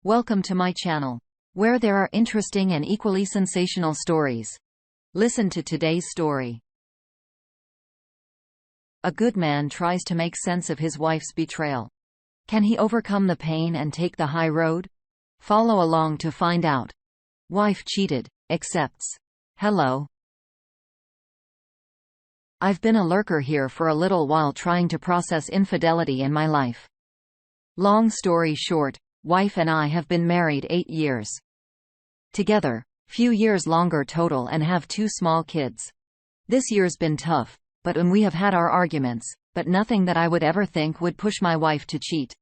Welcome to my channel, where there are interesting and equally sensational stories. Listen to today's story. A good man tries to make sense of his wife's betrayal. Can he overcome the pain and take the high road? Follow along to find out. Wife cheated, accepts. Hello. I've been a lurker here for a little while trying to process infidelity in my life. Long story short, wife and I have been married 8 years. Together, few years longer total, and have 2 small kids. This year's been tough, but we have had our arguments, but nothing that I would ever think would push my wife to cheat.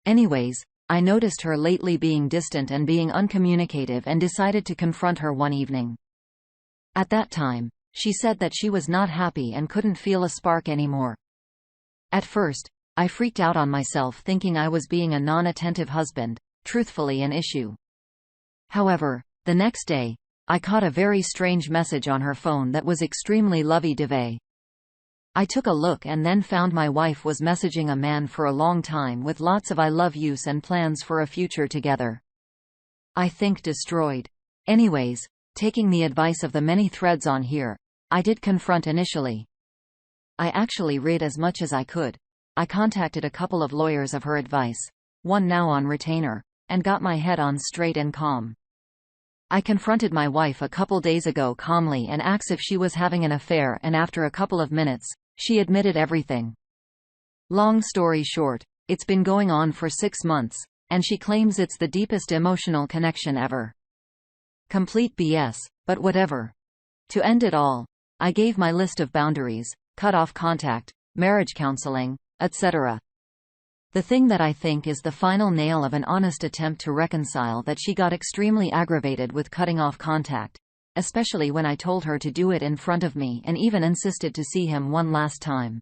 Anyways, I noticed her lately being distant and being uncommunicative and decided to confront her one evening. At that time, she said that she was not happy and couldn't feel a spark anymore. At first, I freaked out on myself, thinking I was being a non-attentive husband, truthfully an issue. However, the next day, I caught a very strange message on her phone that was extremely lovey-dovey. I took a look and then found my wife was messaging a man for a long time with lots of I love yous and plans for a future together. I think destroyed. Anyways, taking the advice of the many threads on here, I did confront initially. I actually read as much as I could. I contacted a couple of lawyers of her advice, one now on retainer, and got my head on straight and calm. I confronted my wife a couple days ago calmly and asked if she was having an affair, and after a couple of minutes, she admitted everything. Long story short, it's been going on for 6 months, and she claims it's the deepest emotional connection ever. Complete BS, but whatever. To end it all, I gave my list of boundaries, cut off contact, marriage counseling, etc. The thing that I think is the final nail of an honest attempt to reconcile that she got extremely aggravated with cutting off contact, especially when I told her to do it in front of me and even insisted to see him one last time.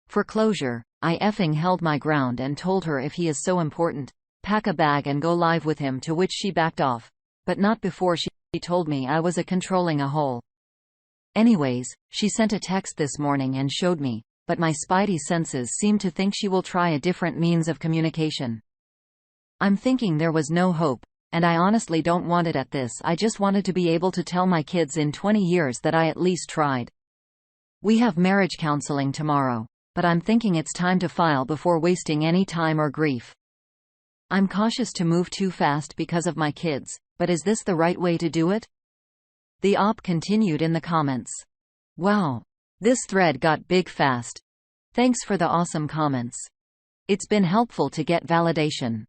For closure, I effing held my ground and told her if he is so important, pack a bag and go live with him, to which she backed off, but not before she told me I was a controlling a hole. Anyways, she sent a text this morning and showed me, but my spidey senses seem to think she will try a different means of communication. I'm thinking there was no hope, and I honestly don't want it at this. I just wanted to be able to tell my kids in 20 years that I at least tried. We have marriage counseling tomorrow, but I'm thinking it's time to file before wasting any time or grief. I'm cautious to move too fast because of my kids, but is this the right way to do it? The op continued in the comments. Wow. This thread got big fast. Thanks for the awesome comments. It's been helpful to get validation.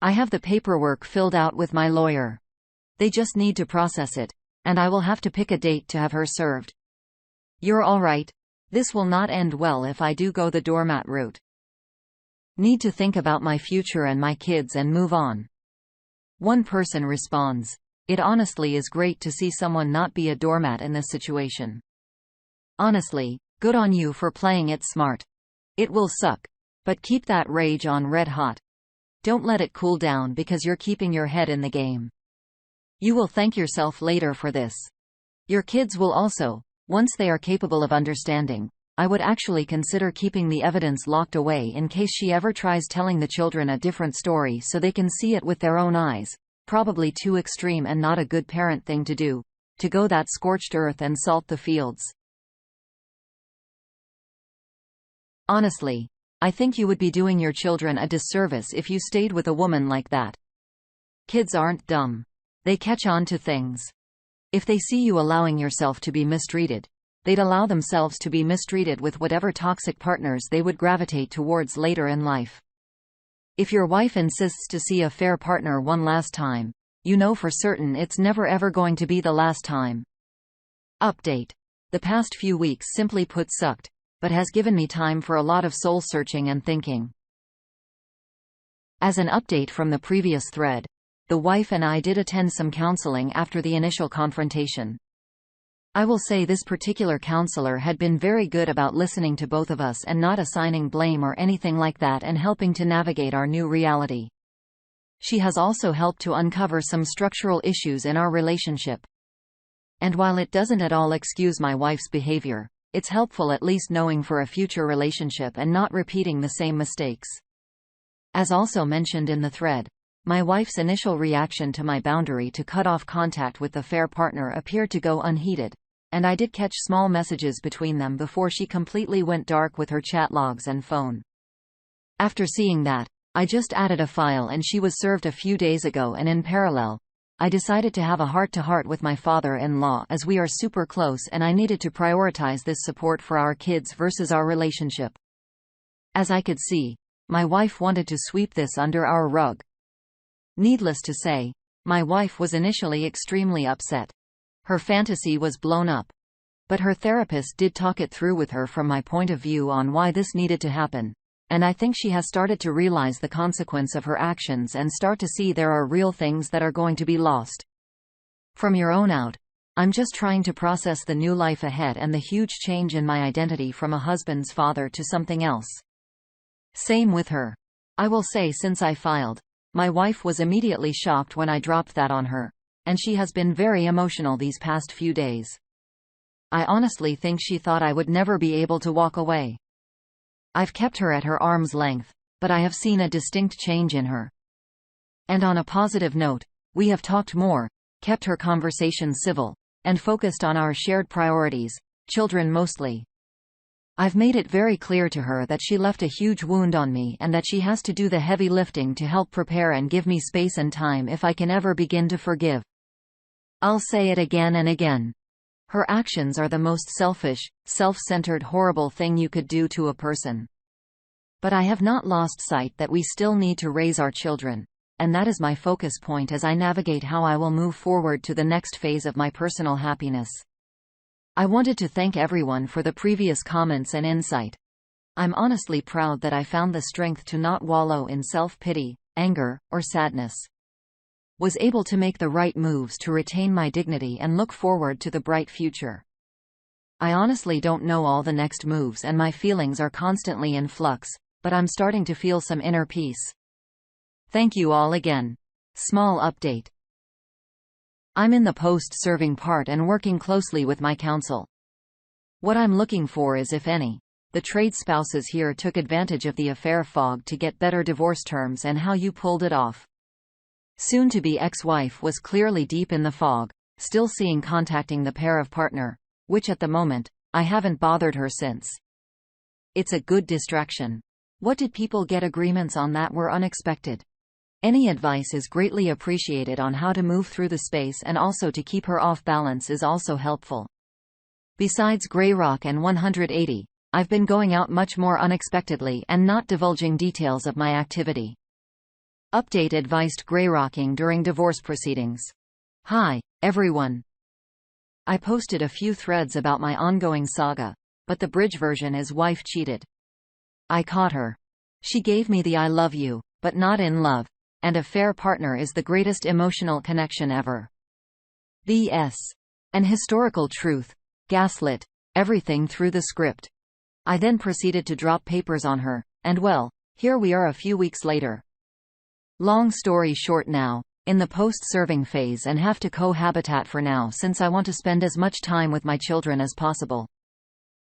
I have the paperwork filled out with my lawyer. They just need to process it, and I will have to pick a date to have her served. You're alright. This will not end well if I do go the doormat route. Need to think about my future and my kids and move on. One person responds, it honestly is great to see someone not be a doormat in this situation. Honestly, good on you for playing it smart. It will suck, but keep that rage on red hot. Don't let it cool down because you're keeping your head in the game. You will thank yourself later for this. Your kids will also, once they are capable of understanding. I would actually consider keeping the evidence locked away in case she ever tries telling the children a different story so they can see it with their own eyes. Probably too extreme and not a good parent thing to do, to go that scorched earth and salt the fields. Honestly, I think you would be doing your children a disservice if you stayed with a woman like that. Kids aren't dumb. They catch on to things. If they see you allowing yourself to be mistreated, they'd allow themselves to be mistreated with whatever toxic partners they would gravitate towards later in life. If your wife insists to see a fair partner one last time, you know for certain it's never ever going to be the last time. Update. The past few weeks simply put sucked, but has given me time for a lot of soul-searching and thinking. As an update from the previous thread, the wife and I did attend some counseling after the initial confrontation. I will say this particular counselor had been very good about listening to both of us and not assigning blame or anything like that, and helping to navigate our new reality. She has also helped to uncover some structural issues in our relationship. And while it doesn't at all excuse my wife's behavior, it's helpful at least knowing for a future relationship and not repeating the same mistakes. As also mentioned in the thread, my wife's initial reaction to my boundary to cut off contact with the affair partner appeared to go unheeded, and I did catch small messages between them before she completely went dark with her chat logs and phone. After seeing that, I just added a file and she was served a few days ago, and in parallel, I decided to have a heart-to-heart with my father-in-law as we are super close and I needed to prioritize this support for our kids versus our relationship. As I could see, my wife wanted to sweep this under our rug. Needless to say, my wife was initially extremely upset. Her fantasy was blown up. But her therapist did talk it through with her from my point of view on why this needed to happen, and I think she has started to realize the consequence of her actions and start to see there are real things that are going to be lost. From your own out, I'm just trying to process the new life ahead and the huge change in my identity from a husband's father to something else. Same with her. I will say since I filed, my wife was immediately shocked when I dropped that on her, and she has been very emotional these past few days. I honestly think she thought I would never be able to walk away. I've kept her at her arm's length, but I have seen a distinct change in her. And on a positive note, we have talked more, kept her conversation civil, and focused on our shared priorities, children mostly. I've made it very clear to her that she left a huge wound on me and that she has to do the heavy lifting to help prepare and give me space and time if I can ever begin to forgive. I'll say it again and again. Her actions are the most selfish, self-centered, horrible thing you could do to a person. But I have not lost sight that we still need to raise our children, and that is my focus point as I navigate how I will move forward to the next phase of my personal happiness. I wanted to thank everyone for the previous comments and insight. I'm honestly proud that I found the strength to not wallow in self-pity, anger, or sadness. Was able to make the right moves to retain my dignity and look forward to the bright future. I honestly don't know all the next moves and my feelings are constantly in flux, but I'm starting to feel some inner peace. Thank you all again. Small update. I'm in the post-serving part and working closely with my counsel. What I'm looking for is if any, the trade spouses here took advantage of the affair fog to get better divorce terms and how you pulled it off. Soon-to-be ex-wife was clearly deep in the fog, still seeing contacting the pair of partner, which at the moment, I haven't bothered her since. It's a good distraction. What did people get agreements on that were unexpected? Any advice is greatly appreciated on how to move through the space and also to keep her off balance is also helpful. Besides Grey Rock and 180, I've been going out much more unexpectedly and not divulging details of my activity. Update advised greyrocking during divorce proceedings. Hi, everyone. I posted a few threads about my ongoing saga, but the bridge version is wife cheated. I caught her. She gave me the I love you, but not in love, and affair partner is the greatest emotional connection ever. B.S. An historical truth, gaslit, everything through the script. I then proceeded to drop papers on her, and well, here we are a few weeks later. Long story short, now, in the post-serving phase and have to cohabitat for now since I want to spend as much time with my children as possible.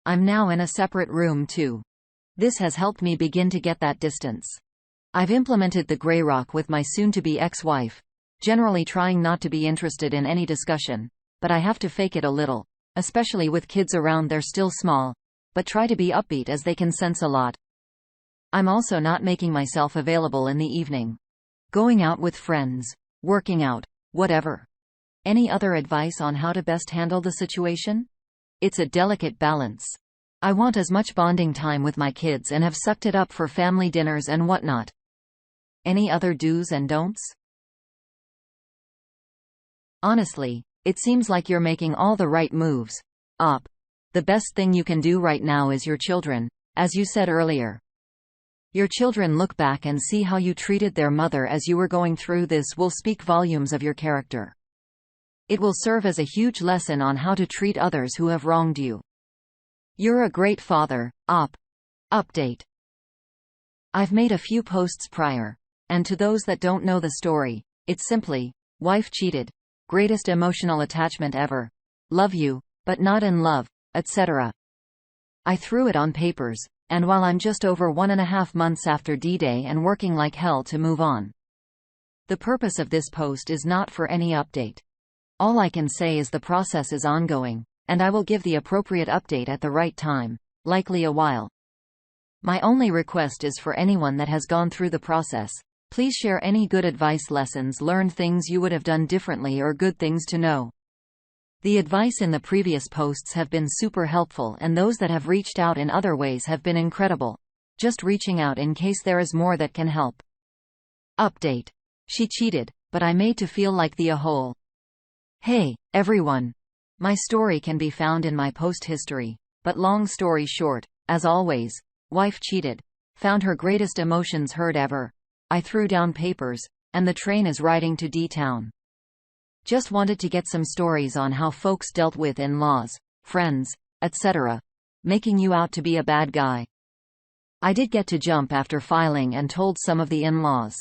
I'm now in a separate room too. This has helped me begin to get that distance. I've implemented the Grey Rock with my soon-to-be ex-wife, generally trying not to be interested in any discussion, but I have to fake it a little, especially with kids around. They're still small, but try to be upbeat as they can sense a lot. I'm also not making myself available in the evening. Going out with friends, working out, whatever. Any other advice on how to best handle the situation? It's a delicate balance. I want as much bonding time with my kids and have sucked it up for family dinners and whatnot. Any other do's and don'ts? Honestly, it seems like you're making all the right moves. The best thing you can do right now is your children, as you said earlier. Your children look back and see how you treated their mother as you were going through this will speak volumes of your character. It will serve as a huge lesson on how to treat others who have wronged you. You're a great father. Update. I've made a few posts prior, and to those that don't know the story, it's simply, wife cheated, greatest emotional attachment ever, love you, but not in love, etc. I threw it on papers, And while I'm just over 1.5 months after D-Day and working like hell to move on. The purpose of this post is not for any update. All I can say is the process is ongoing, and I will give the appropriate update at the right time, likely a while. My only request is for anyone that has gone through the process, please share any good advice, lessons learned, things you would have done differently, or good things to know. The advice in the previous posts have been super helpful, and those that have reached out in other ways have been incredible. Just reaching out in case there is more that can help. Update. She cheated, but I made to feel like the a-hole. Hey, everyone. My story can be found in my post history, but long story short, as always, wife cheated. Found her greatest emotions hurt ever. I threw down papers, and the train is riding to D-Town. Just wanted to get some stories on how folks dealt with in-laws, friends, etc. Making you out to be a bad guy. I did get to jump after filing and told some of the in-laws.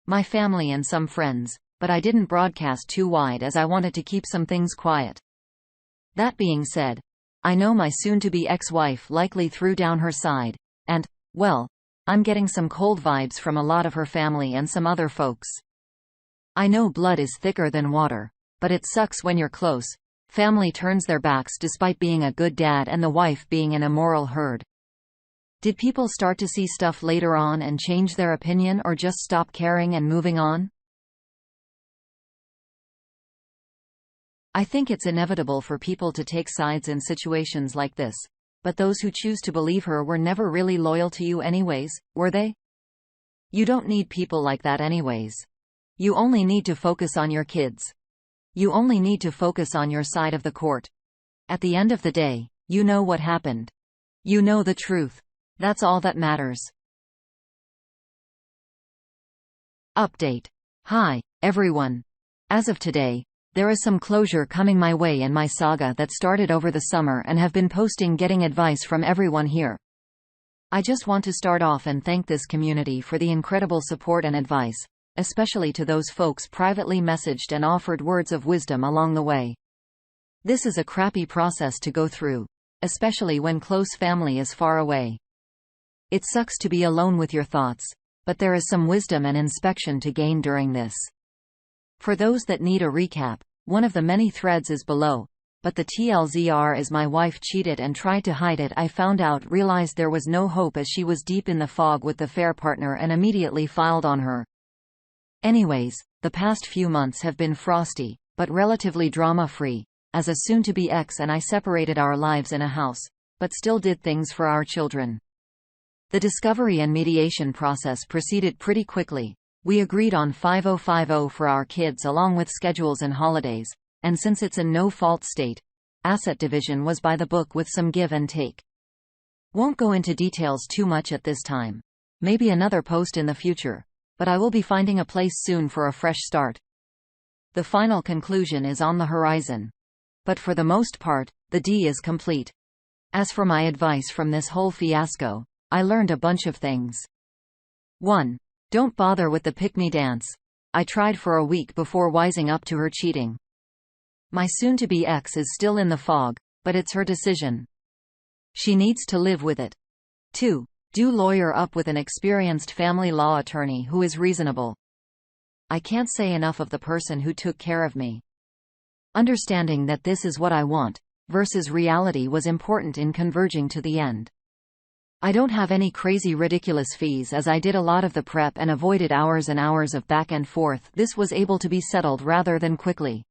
My family and some friends, but I didn't broadcast too wide as I wanted to keep some things quiet. That being said, I know my soon-to-be ex-wife likely threw down her side, and, well, I'm getting some cold vibes from a lot of her family and some other folks. I know blood is thicker than water, but it sucks when you're close. Family turns their backs despite being a good dad and the wife being an immoral herd. Did people start to see stuff later on and change their opinion, or just stop caring and moving on? I think it's inevitable for people to take sides in situations like this, but those who choose to believe her were never really loyal to you anyways, were they? You don't need people like that anyways. You only need to focus on your kids. You only need to focus on your side of the court. At the end of the day, you know what happened. You know the truth. That's all that matters. Update. Hi, everyone. As of today, there is some closure coming my way in my saga that started over the summer, and have been posting getting advice from everyone here. I just want to start off and thank this community for the incredible support and advice, especially to those folks privately messaged and offered words of wisdom along the way. This is a crappy process to go through, especially when close family is far away. It sucks to be alone with your thoughts, but there is some wisdom and inspection to gain during this. For those that need a recap, one of the many threads is below, but the TLZR is my wife cheated and tried to hide it. I found out, realized there was no hope as she was deep in the fog with the fair partner, and immediately filed on her. Anyways, the past few months have been frosty, but relatively drama-free, as a soon-to-be ex and I separated our lives in a house, but still did things for our children. The discovery and mediation process proceeded pretty quickly. We agreed on 5050 for our kids along with schedules and holidays, and since it's a no-fault state, asset division was by the book with some give and take. Won't go into details too much at this time. Maybe another post in the future. But I will be finding a place soon for a fresh start. The final conclusion is on the horizon. But for the most part, the D is complete. As for my advice from this whole fiasco, I learned a bunch of things. 1. Don't bother with the pick-me dance. I tried for a week before wising up to her cheating. My soon-to-be ex is still in the fog, but it's her decision. She needs to live with it. 2. Do lawyer up with an experienced family law attorney who is reasonable. I can't say enough of the person who took care of me. Understanding that this is what I want, versus reality, was important in converging to the end. I don't have any crazy ridiculous fees as I did a lot of the prep and avoided hours and hours of back and forth. This was able to be settled rather than quickly.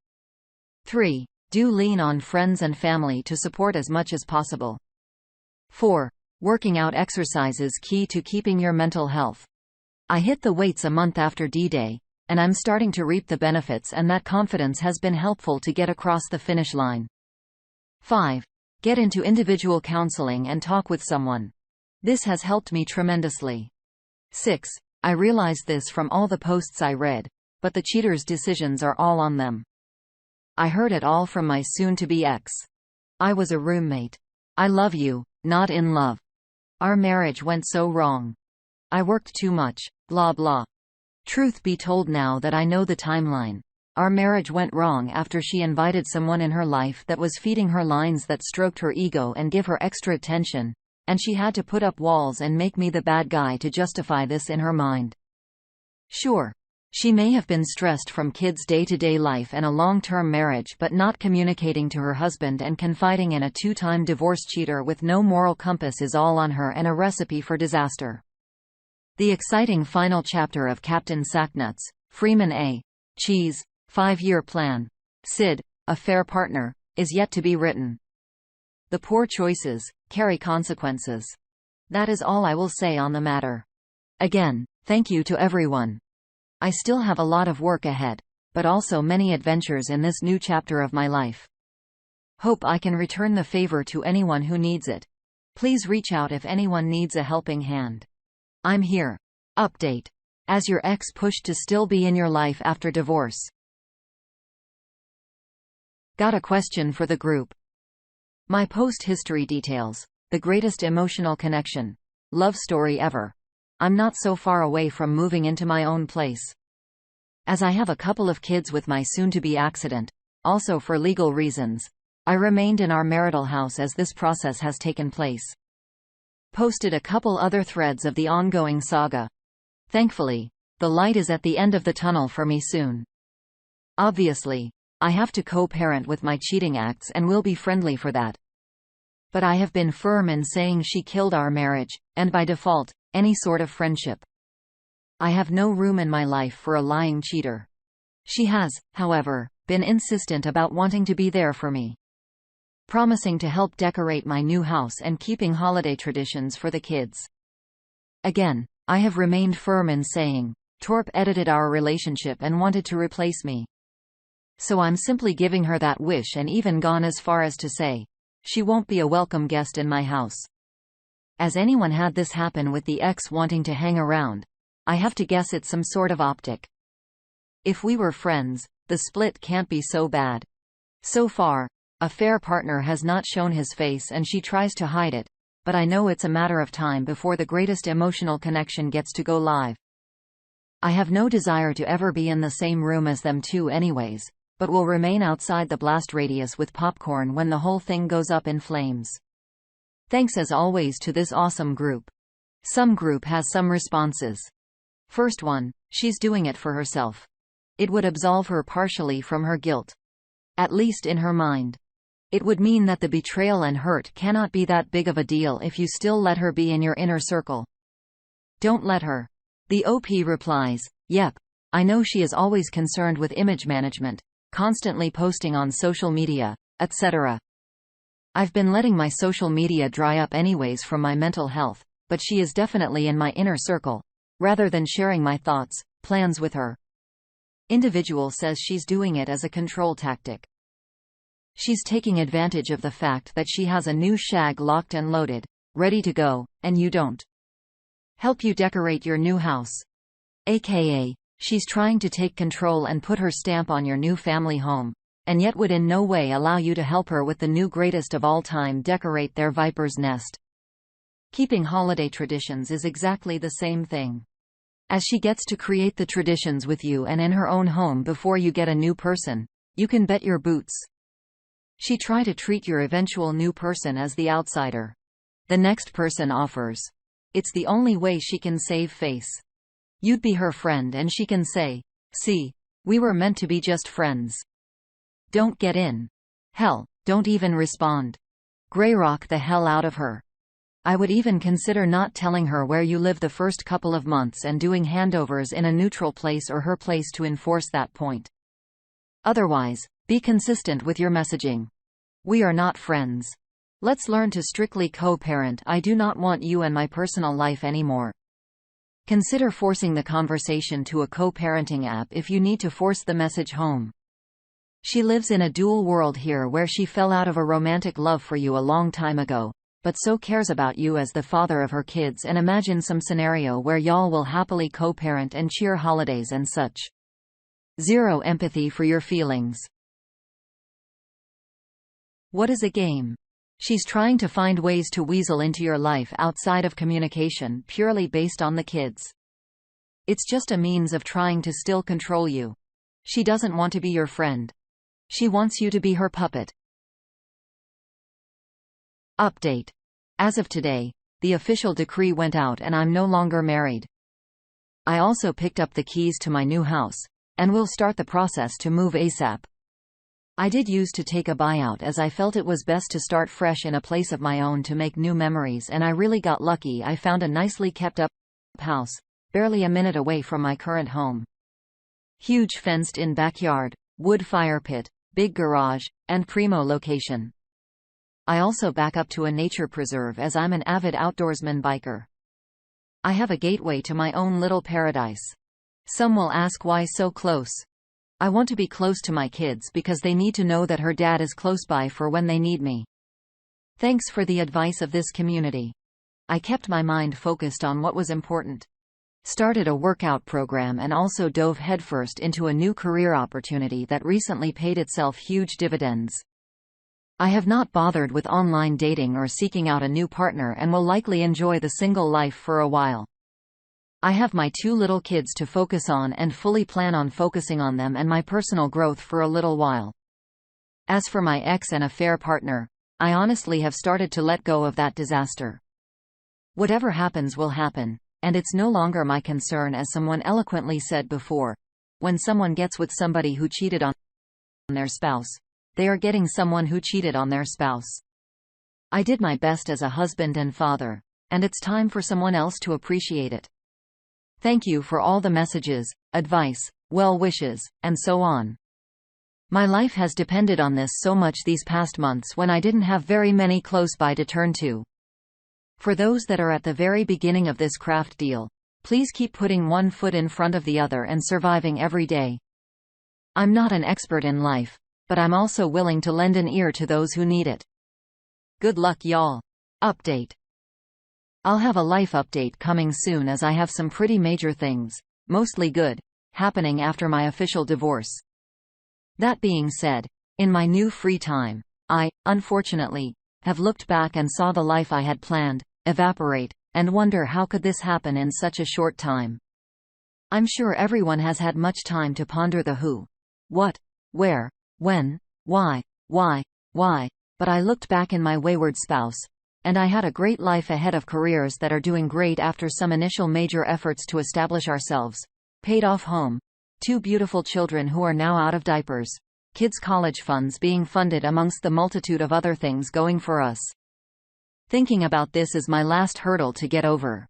3. Do lean on friends and family to support as much as possible. 4. Working out exercises key to keeping your mental health. I hit the weights a month after D-Day, and I'm starting to reap the benefits, and that confidence has been helpful to get across the finish line. 5. Get into individual counseling and talk with someone. This has helped me tremendously. 6. I realized this from all the posts I read, but the cheaters' decisions are all on them. I heard it all from my soon-to-be ex. I was a roommate. I love you, not in love. Our marriage went so wrong. I worked too much, blah blah. Truth be told, now that I know the timeline, our marriage went wrong after she invited someone in her life that was feeding her lines that stroked her ego and give her extra attention, and she had to put up walls and make me the bad guy to justify this in her mind. Sure. She may have been stressed from kids' day-to-day life and a long-term marriage, but not communicating to her husband and confiding in a two-time divorce cheater with no moral compass is all on her and a recipe for disaster. The exciting final chapter of Captain Sacknuts, Freeman A. Cheese, 5-year plan, Sid, a fair partner, is yet to be written. The poor choices carry consequences. That is all I will say on the matter. Again, thank you to everyone. I still have a lot of work ahead, but also many adventures in this new chapter of my life. Hope I can return the favor to anyone who needs it. Please reach out if anyone needs a helping hand. I'm here. Update. As your ex pushed to still be in your life after divorce. Got a question for the group. My post history details the greatest emotional connection. Love story ever. I'm not so far away from moving into my own place. As I have a couple of kids with my soon-to-be accident, also for legal reasons, I remained in our marital house as this process has taken place. Posted a couple other threads of the ongoing saga. Thankfully, the light is at the end of the tunnel for me soon. Obviously, I have to co-parent with my cheating acts and will be friendly for that. But I have been firm in saying she killed our marriage, and by default, any sort of friendship. I have no room in my life for a lying cheater. She has, however, been insistent about wanting to be there for me. Promising to help decorate my new house and keeping holiday traditions for the kids. Again, I have remained firm in saying, Torp edited our relationship and wanted to replace me. So I'm simply giving her that wish and even gone as far as to say, she won't be a welcome guest in my house. As anyone had this happen with the ex wanting to hang around, I have to guess it's some sort of optic. If we were friends, the split can't be so bad. So far, a fair partner has not shown his face and she tries to hide it, but I know it's a matter of time before the greatest emotional connection gets to go live. I have no desire to ever be in the same room as them two anyways, but will remain outside the blast radius with popcorn when the whole thing goes up in flames. Thanks as always to this awesome group. Some group has some responses. First one, she's doing it for herself. It would absolve her partially from her guilt. At least in her mind. It would mean that the betrayal and hurt cannot be that big of a deal if you still let her be in your inner circle. Don't let her. The OP replies, yep, I know she is always concerned with image management, constantly posting on social media, etc. I've been letting my social media dry up anyways from my mental health, but she is definitely in my inner circle, rather than sharing my thoughts, plans with her. Individual says she's doing it as a control tactic. She's taking advantage of the fact that she has a new shag locked and loaded, ready to go, and you don't. Help you decorate your new house. AKA, she's trying to take control and put her stamp on your new family home, and yet would in no way allow you to help her with the new greatest of all time decorate their viper's nest. Keeping holiday traditions is exactly the same thing. As she gets to create the traditions with you and in her own home before you get a new person, you can bet your boots. She try to treat your eventual new person as the outsider. The next person offers. It's the only way she can save face. You'd be her friend and she can say, see, we were meant to be just friends. Don't get in. Hell, don't even respond. Greyrock the hell out of her. I would even consider not telling her where you live the first couple of months and doing handovers in a neutral place or her place to enforce that point. Otherwise, be consistent with your messaging. We are not friends. Let's learn to strictly co-parent. I do not want you in my personal life anymore. Consider forcing the conversation to a co-parenting app if you need to force the message home. She lives in a dual world here where she fell out of a romantic love for you a long time ago, but so cares about you as the father of her kids, and imagine some scenario where y'all will happily co-parent and cheer holidays and such. Zero empathy for your feelings. What is a game? She's trying to find ways to weasel into your life outside of communication purely based on the kids. It's just a means of trying to still control you. She doesn't want to be your friend. She wants you to be her puppet. Update. As of today, the official decree went out and I'm no longer married. I also picked up the keys to my new house, and will start the process to move ASAP. I did used to take a buyout as I felt it was best to start fresh in a place of my own to make new memories, and I really got lucky. I found a nicely kept up house, barely a minute away from my current home. Huge fenced-in backyard, wood fire pit, big garage, and primo location. I also back up to a nature preserve as I'm an avid outdoorsman biker. I have a gateway to my own little paradise. Some will ask why so close. I want to be close to my kids because they need to know that her dad is close by for when they need me. Thanks for the advice of this community. I kept my mind focused on what was important. Started a workout program and also dove headfirst into a new career opportunity that recently paid itself huge dividends. I have not bothered with online dating or seeking out a new partner and will likely enjoy the single life for a while. I have my 2 little kids to focus on and fully plan on focusing on them and my personal growth for a little while. As for my ex and affair partner, I honestly have started to let go of that disaster. Whatever happens will happen, and it's no longer my concern, as someone eloquently said before. When someone gets with somebody who cheated on their spouse, they are getting someone who cheated on their spouse. I did my best as a husband and father, and it's time for someone else to appreciate it. Thank you for all the messages, advice, well wishes, and so on. My life has depended on this so much these past months when I didn't have very many close by to turn to. For those that are at the very beginning of this craft deal, please keep putting one foot in front of the other and surviving every day. I'm not an expert in life, but I'm also willing to lend an ear to those who need it. Good luck, y'all. Update. I'll have a life update coming soon as I have some pretty major things, mostly good, happening after my official divorce. That being said, in my new free time, I, unfortunately, have looked back and saw the life I had planned evaporate, and wonder how could this happen in such a short time. I'm sure everyone has had much time to ponder the who, what, where, when, why, but I looked back in my wayward spouse, and I had a great life ahead of careers that are doing great after some initial major efforts to establish ourselves, paid off home, 2 beautiful children who are now out of diapers, kids' college funds being funded amongst the multitude of other things going for us. Thinking about this is my last hurdle to get over.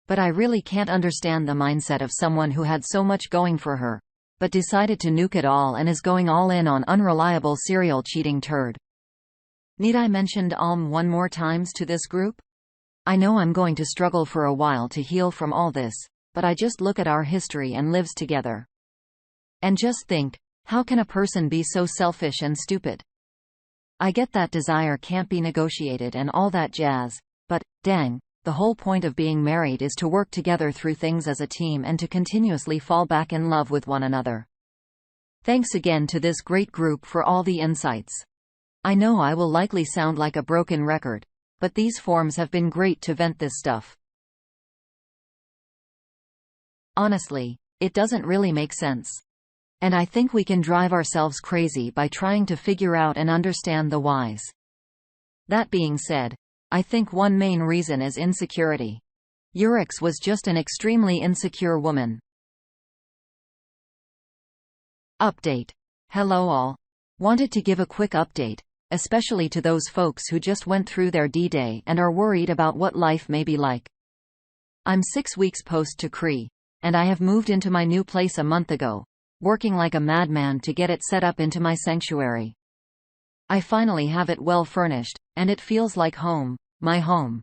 But I really can't understand the mindset of someone who had so much going for her, but decided to nuke it all and is going all in on unreliable serial cheating turd. Need I mention one more times to this group? I know I'm going to struggle for a while to heal from all this, but I just look at our history and lives together. And just think, how can a person be so selfish and stupid? I get that desire can't be negotiated and all that jazz, but, dang, the whole point of being married is to work together through things as a team and to continuously fall back in love with one another. Thanks again to this great group for all the insights. I know I will likely sound like a broken record, but these forums have been great to vent this stuff. Honestly, it doesn't really make sense. And I think we can drive ourselves crazy by trying to figure out and understand the whys. That being said, I think one main reason is insecurity. Urix was just an extremely insecure woman. Update. Hello all. Wanted to give a quick update, especially to those folks who just went through their D-Day and are worried about what life may be like. I'm 6 weeks post-decree, and I have moved into my new place a month ago, working like a madman to get it set up into my sanctuary. I finally have it well furnished, and it feels like home, my home.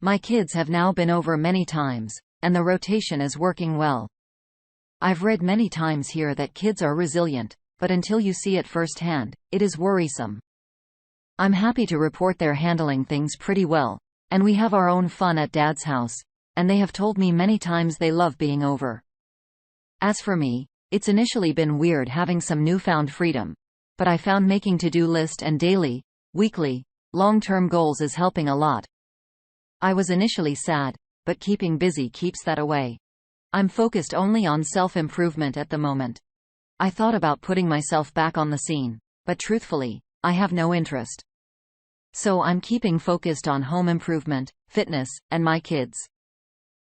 My kids have now been over many times, and the rotation is working well. I've read many times here that kids are resilient, but until you see it firsthand, it is worrisome. I'm happy to report they're handling things pretty well, and we have our own fun at Dad's house, and they have told me many times they love being over. As for me, it's initially been weird having some newfound freedom, but I found making to-do list and daily, weekly, long-term goals is helping a lot. I was initially sad, but keeping busy keeps that away. I'm focused only on self-improvement at the moment. I thought about putting myself back on the scene, but truthfully, I have no interest. So I'm keeping focused on home improvement, fitness, and my kids.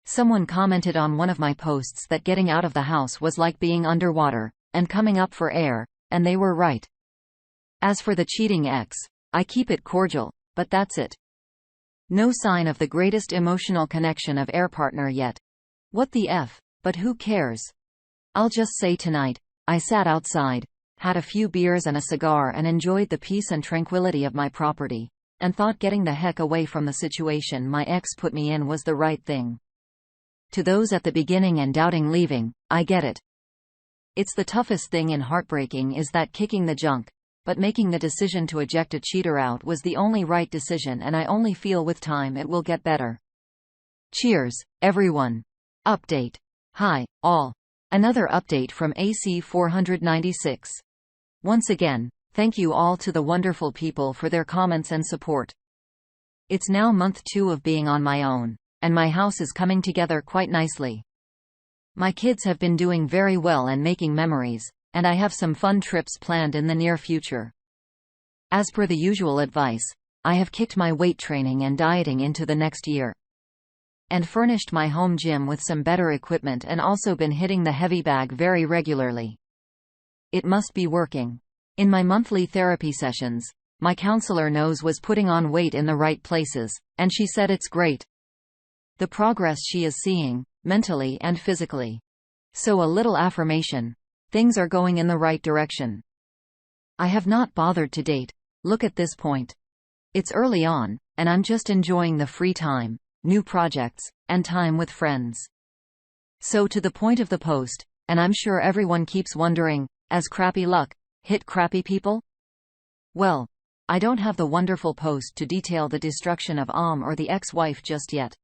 Someone commented on one of my posts that getting out of the house was like being underwater and coming up for air, and they were right. As for the cheating ex, I keep it cordial, but that's it. No sign of the greatest emotional connection of air partner yet. What the F, but who cares? I'll just say tonight, I sat outside, had a few beers and a cigar and enjoyed the peace and tranquility of my property, and thought getting the heck away from the situation my ex put me in was the right thing. To those at the beginning and doubting leaving, I get it. It's the toughest thing in heartbreaking is that kicking the junk, but making the decision to eject a cheater out was the only right decision, and I only feel with time it will get better. Cheers, everyone. Update. Hi, all. Another update from AC 496. Once again, thank you all to the wonderful people for their comments and support. It's now month 2 of being on my own, and my house is coming together quite nicely. My kids have been doing very well and making memories, and I have some fun trips planned in the near future. As per the usual advice, I have kicked my weight training and dieting into the next year, and furnished my home gym with some better equipment, and also been hitting the heavy bag very regularly. It must be working. In my monthly therapy sessions, my counselor knows was putting on weight in the right places, and she said it's great. The progress she is seeing, mentally and physically. So a little affirmation. Things are going in the right direction. I have not bothered to date. Look at this point. It's early on, and I'm just enjoying the free time, new projects, and time with friends. So to the point of the post, and I'm sure everyone keeps wondering, as crappy luck hit crappy people? Well, I don't have the wonderful post to detail the destruction of or the ex-wife just yet.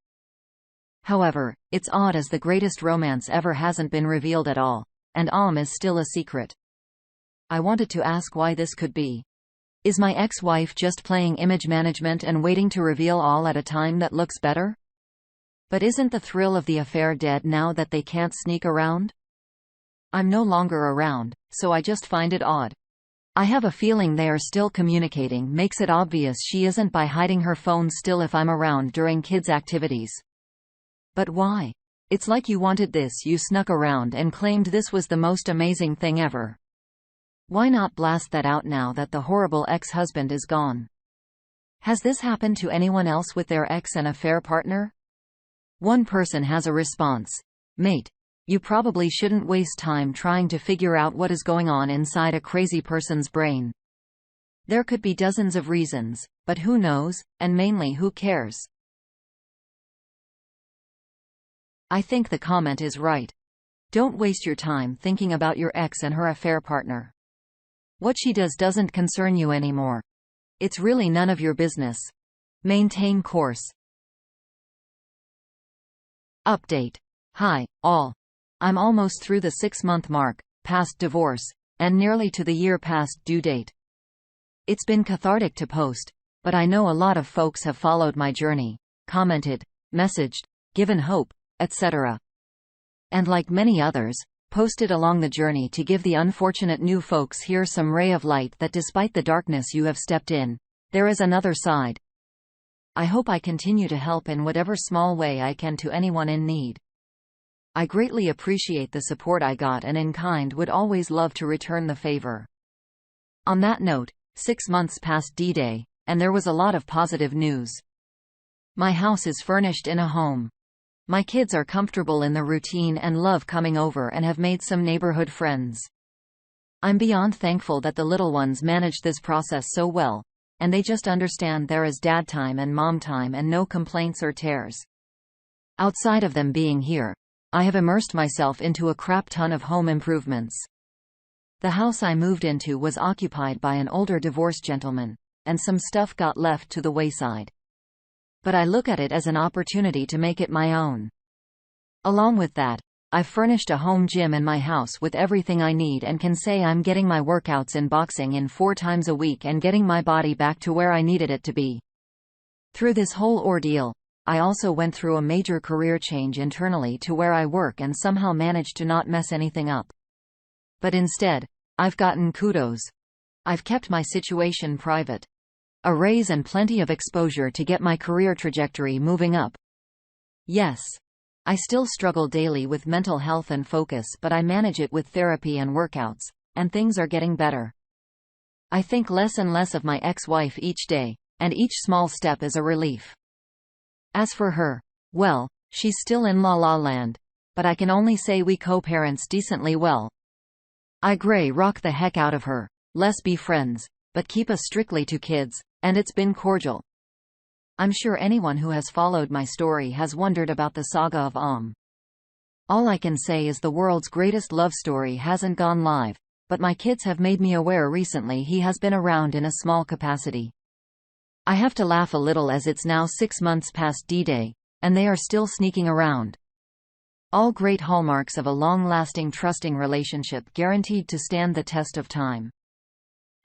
However, it's odd as the greatest romance ever hasn't been revealed at all, and is still a secret. I wanted to ask why this could be. Is my ex-wife just playing image management and waiting to reveal all at a time that looks better? But isn't the thrill of the affair dead now that they can't sneak around? I'm no longer around, so I just find it odd. I have a feeling they are still communicating makes it obvious she isn't by hiding her phone still if I'm around during kids' activities. But why? It's like you wanted this, you snuck around and claimed this was the most amazing thing ever. Why not blast that out now that the horrible ex-husband is gone? Has this happened to anyone else with their ex and affair partner? One person has a response. Mate, you probably shouldn't waste time trying to figure out what is going on inside a crazy person's brain. There could be dozens of reasons, but who knows, and mainly who cares? I think the comment is right. Don't waste your time thinking about your ex and her affair partner. What she does doesn't concern you anymore. It's really none of your business. Maintain course. Update. Hi, all. I'm almost through the 6-month mark, past divorce, and nearly to the year past due date. It's been cathartic to post, but I know a lot of folks have followed my journey, commented, messaged, given hope, etc. And like many others, posted along the journey to give the unfortunate new folks here some ray of light that despite the darkness you have stepped in, there is another side. I hope I continue to help in whatever small way I can to anyone in need. I greatly appreciate the support I got and in kind would always love to return the favor. On that note, 6 months past D-Day, and there was a lot of positive news. My house is furnished in a home. My kids are comfortable in the routine and love coming over and have made some neighborhood friends. I'm beyond thankful that the little ones managed this process so well, and they just understand there is dad time and mom time and no complaints or tears. Outside of them being here, I have immersed myself into a crap ton of home improvements. The house I moved into was occupied by an older divorced gentleman, and some stuff got left to the wayside. But I look at it as an opportunity to make it my own. Along with that, I've furnished a home gym in my house with everything I need and can say I'm getting my workouts in boxing in 4 times a week and getting my body back to where I needed it to be. Through this whole ordeal, I also went through a major career change internally to where I work and somehow managed to not mess anything up. But instead, I've gotten kudos. I've kept my situation private. A raise and plenty of exposure to get my career trajectory moving up. Yes. I still struggle daily with mental health and focus, but I manage it with therapy and workouts, and things are getting better. I think less and less of my ex-wife each day, and each small step is a relief. As for her, well, she's still in La La Land, but I can only say we co-parents decently well. I grey rock the heck out of her, let's be friends, but keep us strictly to kids, and it's been cordial. I'm sure anyone who has followed my story has wondered about the saga of All I can say is the world's greatest love story hasn't gone live, but my kids have made me aware recently he has been around in a small capacity. I have to laugh a little as it's now 6 months past D-Day, and they are still sneaking around. All great hallmarks of a long-lasting trusting relationship guaranteed to stand the test of time.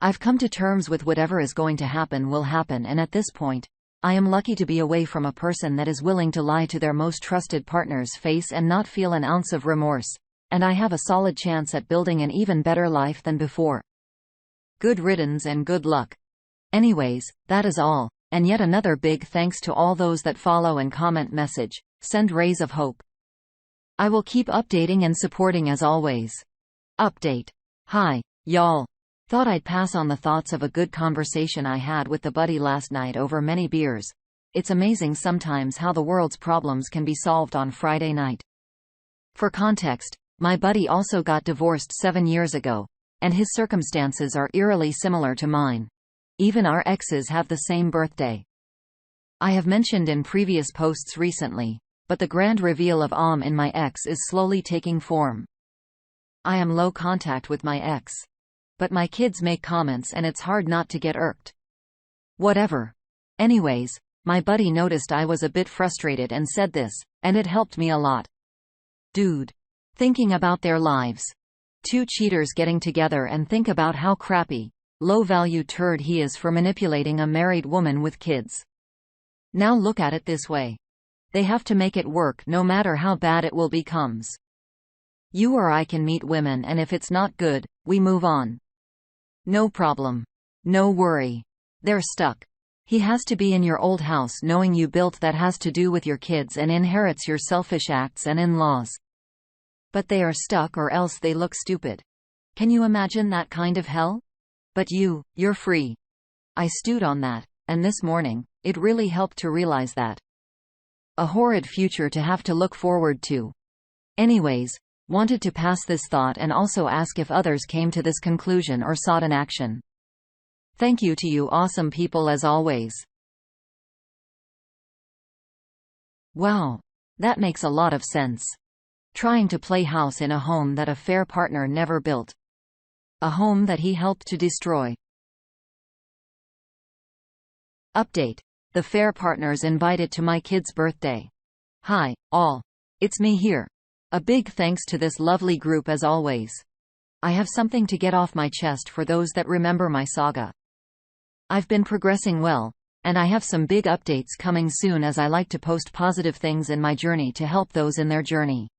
I've come to terms with whatever is going to happen will happen, and at this point, I am lucky to be away from a person that is willing to lie to their most trusted partner's face and not feel an ounce of remorse, and I have a solid chance at building an even better life than before. Good riddance and good luck. Anyways, that is all, and yet another big thanks to all those that follow and comment message, send rays of hope. I will keep updating and supporting as always. Update. Hi, y'all. Thought I'd pass on the thoughts of a good conversation I had with the buddy last night over many beers. It's amazing sometimes how the world's problems can be solved on Friday night. For context, my buddy also got divorced 7 years ago, and his circumstances are eerily similar to mine. Even our exes have the same birthday. I have mentioned in previous posts recently, but the grand reveal of in my ex is slowly taking form. I am low contact with my ex. But my kids make comments and it's hard not to get irked. Whatever. Anyways, my buddy noticed I was a bit frustrated and said this, and it helped me a lot. Dude. Thinking about their lives. 2 cheaters getting together, and think about how crappy, low-value turd he is for manipulating a married woman with kids. Now look at it this way. They have to make it work no matter how bad it will becomes. You or I can meet women, and if it's not good, we move on. No problem. No worry. They're stuck. He has to be in your old house knowing you built that has to do with your kids and inherits your selfish acts and in-laws. But they are stuck, or else they look stupid. Can you imagine that kind of hell? But you're free. I stewed on that, and this morning, it really helped to realize that. A horrid future to have to look forward to. Anyways, wanted to pass this thought and also ask if others came to this conclusion or sought an action. Thank you to you awesome people as always. Wow. That makes a lot of sense. Trying to play house in a home that a fair partner never built. A home that he helped to destroy. Update. The fair partners invited to my kid's birthday. Hi, all. It's me here. A big thanks to this lovely group as always. I have something to get off my chest for those that remember my saga. I've been progressing well, and I have some big updates coming soon as I like to post positive things in my journey to help those in their journey.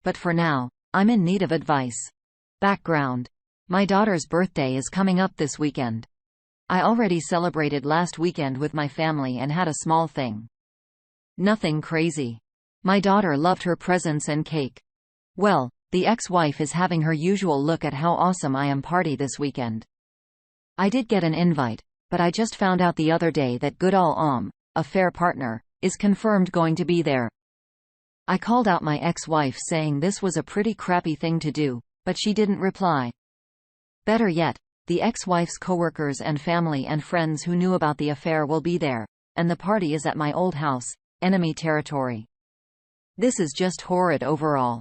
But for now, I'm in need of advice. Background. My daughter's birthday is coming up this weekend. I already celebrated last weekend with my family and had a small thing. Nothing crazy. My daughter loved her presents and cake. Well, the ex-wife is having her usual look at how awesome I am party this weekend. I did get an invite, but I just found out the other day that good ol' a fair partner, is confirmed going to be there. I called out my ex-wife saying this was a pretty crappy thing to do, but she didn't reply. Better yet, the ex-wife's coworkers and family and friends who knew about the affair will be there, and the party is at my old house, enemy territory. This is just horrid overall.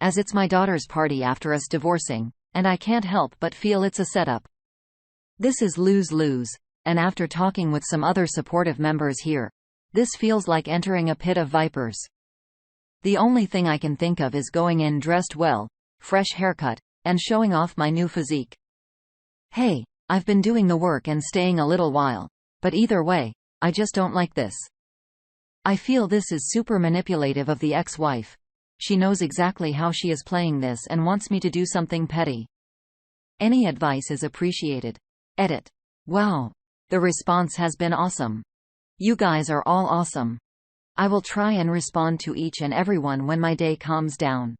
As it's my daughter's party after us divorcing, and I can't help but feel it's a setup. This is lose-lose, and after talking with some other supportive members here, this feels like entering a pit of vipers. The only thing I can think of is going in dressed well, fresh haircut, and showing off my new physique. Hey, I've been doing the work and staying a little while, but either way, I just don't like this. I feel this is super manipulative of the ex-wife. She knows exactly how she is playing this and wants me to do something petty. Any advice is appreciated. Edit. Wow. The response has been awesome. You guys are all awesome. I will try and respond to each and everyone when my day calms down.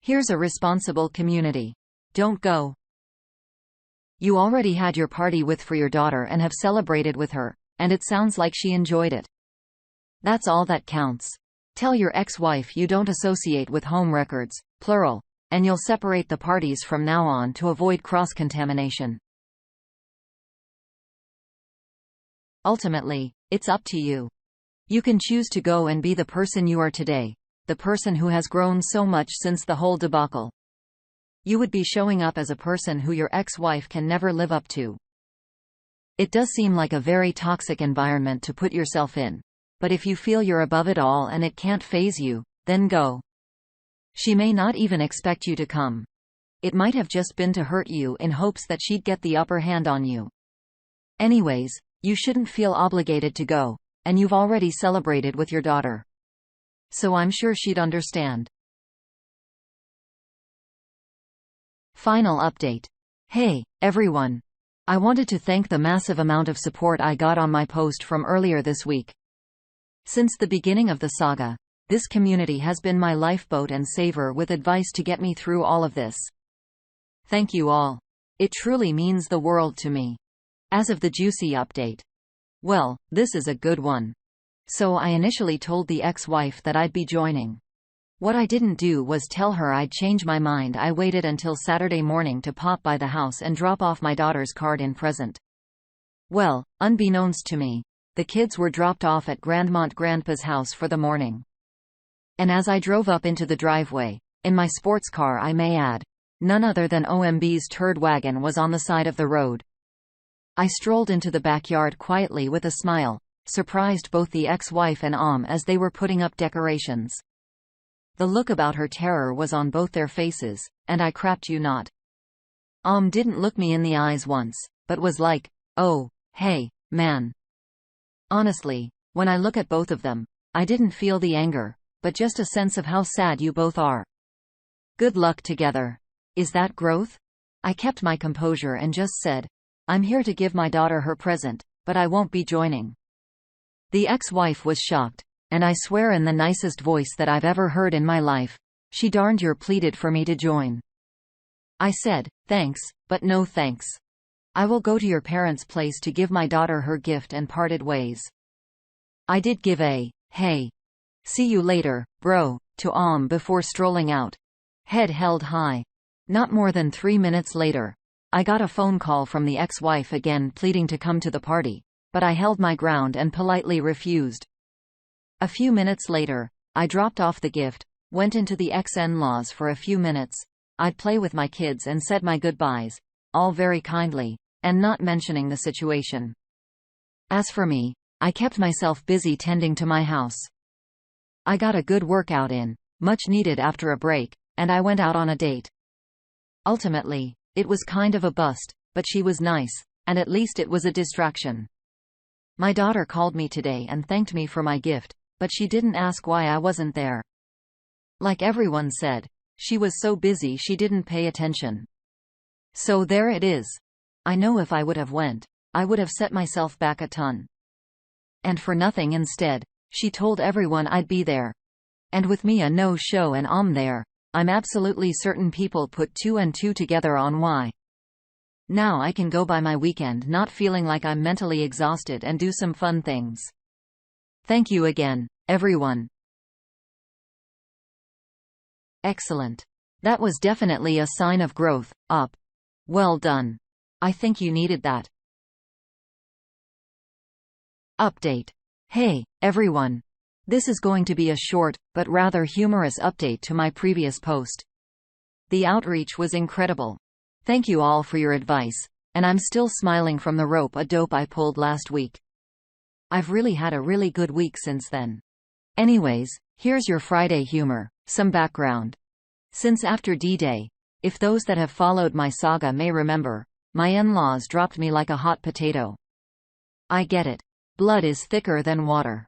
Here's a responsible community. Don't go. You already had your party for your daughter and have celebrated with her, and it sounds like she enjoyed it. That's all that counts. Tell your ex-wife you don't associate with home records, plural, and you'll separate the parties from now on to avoid cross-contamination. Ultimately, it's up to you. You can choose to go and be the person you are today, the person who has grown so much since the whole debacle. You would be showing up as a person who your ex-wife can never live up to. It does seem like a very toxic environment to put yourself in, but if you feel you're above it all and it can't faze you, then go. She may not even expect you to come. It might have just been to hurt you in hopes that she'd get the upper hand on you. Anyways, you shouldn't feel obligated to go, and you've already celebrated with your daughter. So I'm sure she'd understand. Final update. Hey, everyone. I wanted to thank the massive amount of support I got on my post from earlier this week. Since the beginning of the saga, this community has been my lifeboat and saver with advice to get me through all of this. Thank you all. It truly means the world to me. As of the juicy update. Well, this is a good one. So I initially told the ex-wife that I'd be joining. What I didn't do was tell her I'd change my mind. I waited until Saturday morning to pop by the house and drop off my daughter's card-in present. Well, unbeknownst to me, the kids were dropped off at Grandmont Grandpa's house for the morning. And as I drove up into the driveway, in my sports car I may add, none other than OMB's turd wagon was on the side of the road. I strolled into the backyard quietly with a smile, surprised both the ex-wife and as they were putting up decorations. The look about her terror was on both their faces, and I crapped you not. Didn't look me in the eyes once, but was like, oh, hey, man. Honestly, when I look at both of them, I didn't feel the anger, but just a sense of how sad you both are. Good luck together. Is that growth? I kept my composure and just said, I'm here to give my daughter her present, but I won't be joining. The ex-wife was shocked, and I swear in the nicest voice that I've ever heard in my life, she darn near pleaded for me to join. I said, thanks, but no thanks. I will go to your parents' place to give my daughter her gift and parted ways. I did give a, hey, see you later, bro, to before strolling out. Head held high. Not more than 3 minutes later, I got a phone call from the ex-wife again pleading to come to the party, but I held my ground and politely refused. A few minutes later, I dropped off the gift, went into the ex-in-laws for a few minutes. I'd play with my kids and said my goodbyes, all very kindly, and not mentioning the situation. As for me, I kept myself busy tending to my house. I got a good workout in, much needed after a break, and I went out on a date. Ultimately, it was kind of a bust, but she was nice, and at least it was a distraction. My daughter called me today and thanked me for my gift, but she didn't ask why I wasn't there. Like everyone said, she was so busy she didn't pay attention. So there it is. I know if I would have went, I would have set myself back a ton. And for nothing instead, she told everyone I'd be there. And with me a no-show and I'm there, I'm absolutely certain people put 2 and 2 together on why. Now I can go by my weekend not feeling like I'm mentally exhausted and do some fun things. Thank you again, everyone. Excellent. That was definitely a sign of growth, up. Well done. I think you needed that. Update. Hey, everyone. This is going to be a short, but rather humorous update to my previous post. The outreach was incredible. Thank you all for your advice, and I'm still smiling from the rope-a-dope I pulled last week. I've really had a really good week since then. Anyways, here's your Friday humor, some background. Since after D-Day, if those that have followed my saga may remember, my in-laws dropped me like a hot potato. I get it. Blood is thicker than water.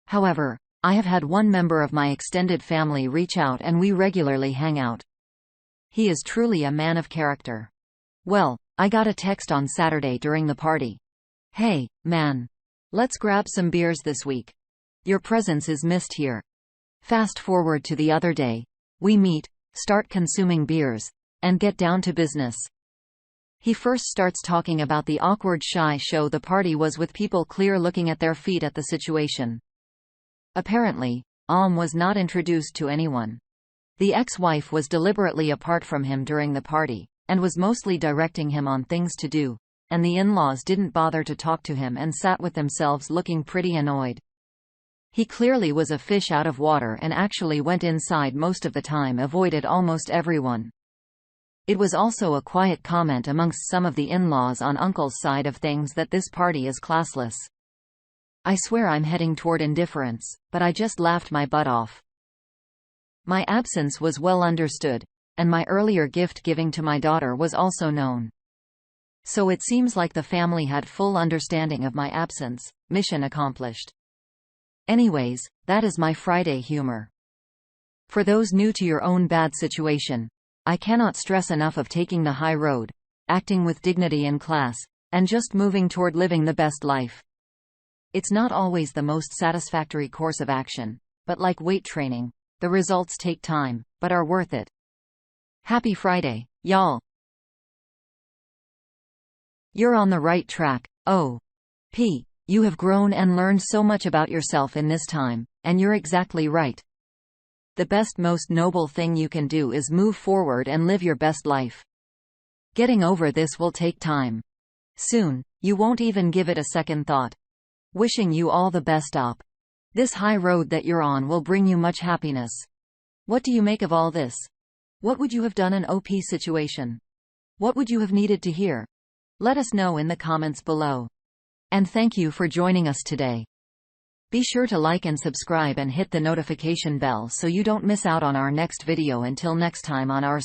However, I have had one member of my extended family reach out and we regularly hang out. He is truly a man of character. Well, I got a text on Saturday during the party. Hey, man. Let's grab some beers this week. Your presence is missed here. Fast forward to the other day. We meet, start consuming beers, and get down to business. He first starts talking about the awkward shy show the party was with, people clear looking at their feet at the situation. Apparently, Alm was not introduced to anyone. The ex-wife was deliberately apart from him during the party, and was mostly directing him on things to do, and the in-laws didn't bother to talk to him and sat with themselves looking pretty annoyed. He clearly was a fish out of water and actually went inside most of the time, avoided almost everyone. It was also a quiet comment amongst some of the in-laws on Uncle's side of things that this party is classless. I swear I'm heading toward indifference, but I just laughed my butt off. My absence was well understood, and my earlier gift giving to my daughter was also known. So it seems like the family had full understanding of my absence. Mission accomplished. Anyways, that is my Friday humor. For those new to your own bad situation, I cannot stress enough of taking the high road, acting with dignity and class, and just moving toward living the best life. It's not always the most satisfactory course of action, but like weight training, the results take time, but are worth it. Happy Friday, y'all. You're on the right track. O.P. You have grown and learned so much about yourself in this time, and you're exactly right. The best, most noble thing you can do is move forward and live your best life. Getting over this will take time. Soon, you won't even give it a second thought. Wishing you all the best, op. This high road that you're on will bring you much happiness. What do you make of all this? What would you have done in OP situation? What would you have needed to hear? Let us know in the comments below. And thank you for joining us today. Be sure to like and subscribe and hit the notification bell so you don't miss out on our next video. Until next time on our